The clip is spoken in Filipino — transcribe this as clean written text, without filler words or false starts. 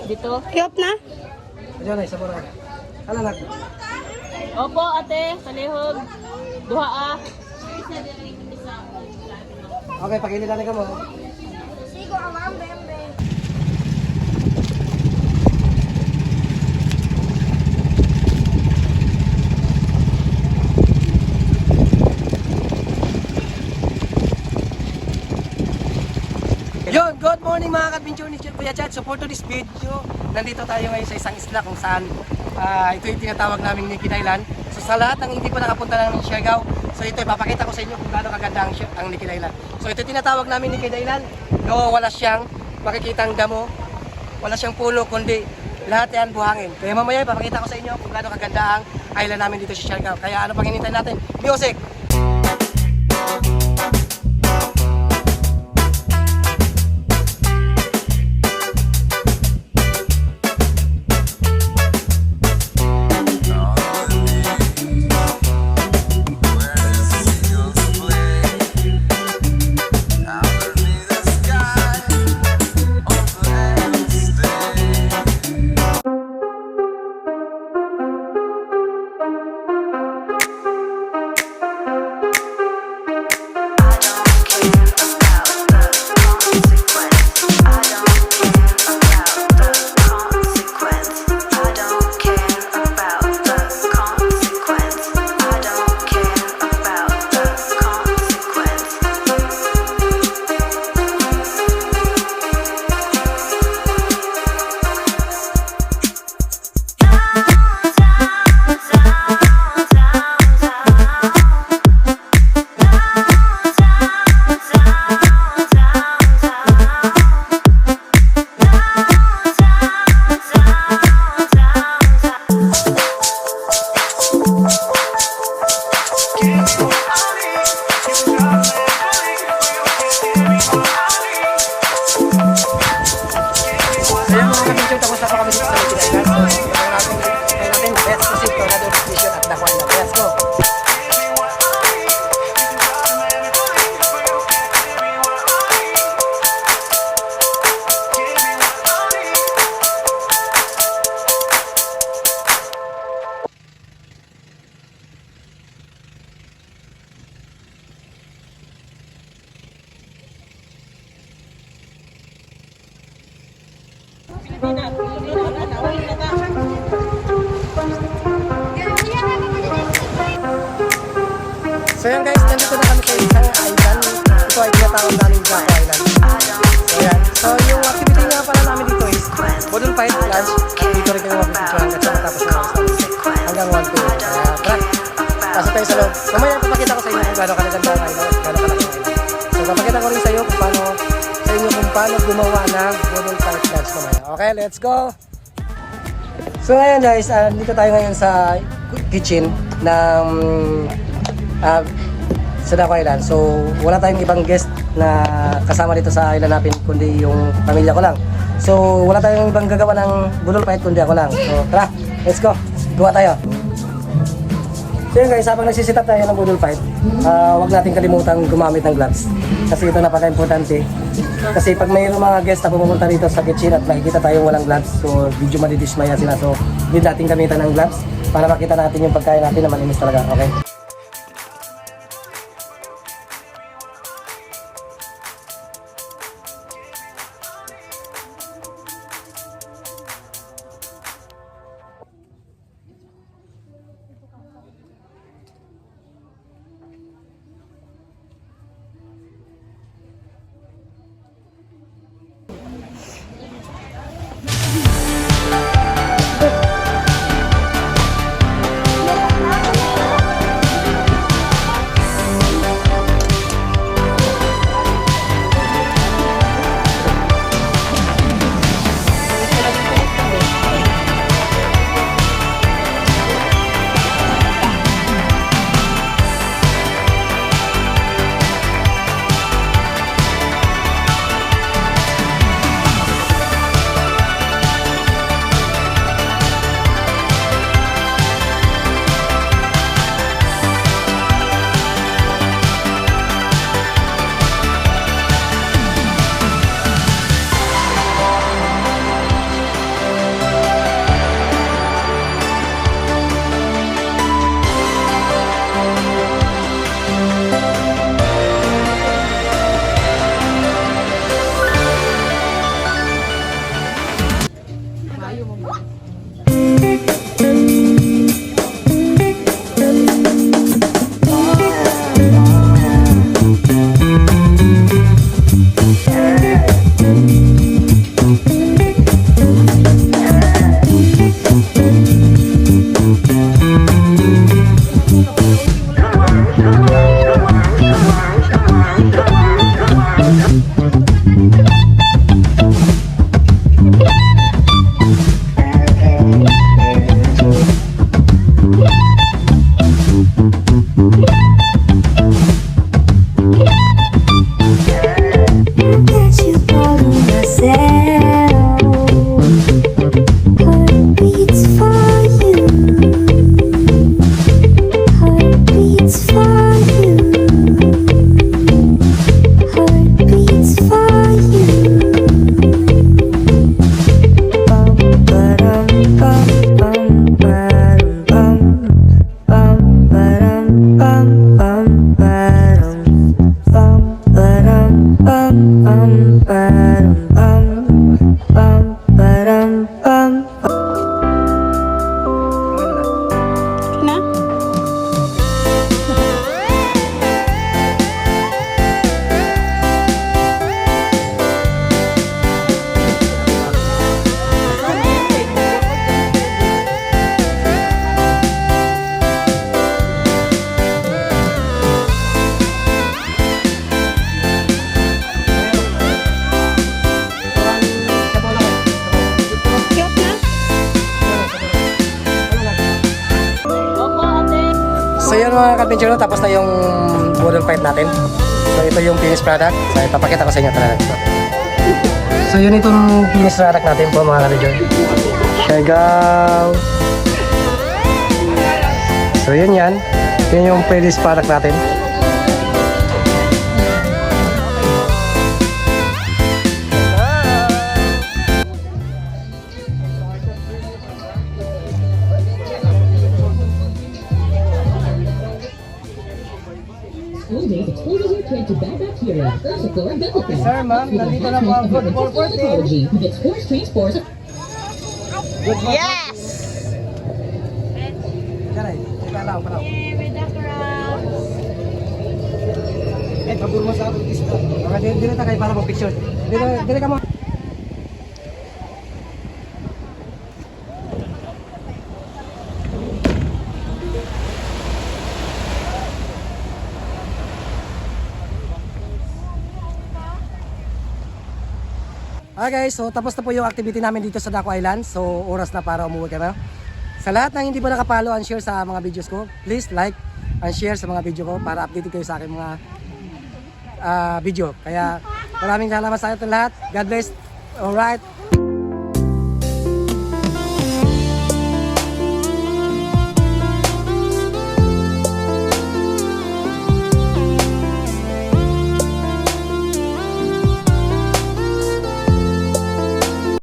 Dito. I-off na? Diyan ay sa mura. Ala nak. Opo, ate. Palihog. Duha ah. Okay, pakilitan ka mo. Sigo ang bembe. Yun, good morning mga ka-adventure ni Kuya Chad. So for today's video, nandito tayo ngayon sa isang isla kung saan ito yung tinatawag naming Nikki Island. So sa lahat ng hindi pa nakapunta ng Siargao, so ito ipapakita ko sa inyo kung gaano kaganda ang Nikki Island. So ito tinatawag namin Nikki Island. No, wala siyang makikitang damo, wala siyang puno, kundi lahat yan buhangin. Kaya mamaya ipapakita ko sa inyo kung gaano kaganda ang island namin dito sa Siargao. Kaya ano pang hinintay natin? Music! So yan guys, nandito na kami sa isang island. Ito ay tinatawag namin Jaco Island. So yan. So yung activity nga pala namin dito is Bodol Fight Lunch. At dito rin kami mapipicture hanggang sa matapos na hanggang 1 p.m. Kaya tara, pasok tayo sa loob. Mamaya papakita ko sa inyo kung gano'ng kalaganda ang island, gano'ng kalaki ang island. So papakita ko rin sa inyo kung paano gumawa ng Bodol Fight Lunch mamaya. Okay, let's go! So ngayon guys, dito tayo ngayon sa kitchen ng sa Jaco Island. So wala tayong ibang guest na kasama dito sa island natin kundi yung pamilya ko lang. So wala tayong ibang gagawa ng budol fight kundi ako lang. So tara, let's go. Gawa tayo. So yun guys, habang nagsisit up tayo ng budol fight, huwag natin kalimutan gumamit ng gloves. Kasi ito napaka-importante. Kasi pag mayroong mga guest na pumunta dito sa kitchen at makikita tayong walang gloves, so video madidismaya sila. So hindi natin gamitan ng gloves para makita natin yung pagkain natin na malinis talaga. Okay? mga ka-adventure, tapos na yung model fight natin. So ito yung finished product. So ipapakita ko sa inyo talaga. So yun itong finished product natin po mga ka-adventure. Sigaw! So yun yan. Yun yung finished product natin. Sir, ma'am, nandito na po ang good for 14. Good for Yes! Karay, palaw. Pabor mo sa akin, Krista. Okay, dito na kayo para mag-picture. Dito ka mo. Okay guys, so tapos na po yung activity namin dito sa Daco Island. So oras na para umuwi kami. Sa lahat ng hindi pa nakapalo and share sa mga videos ko, please like and share sa mga video ko para updated kayo sa aking mga video. Kaya maraming salamat sa ating lahat. God bless. Alright.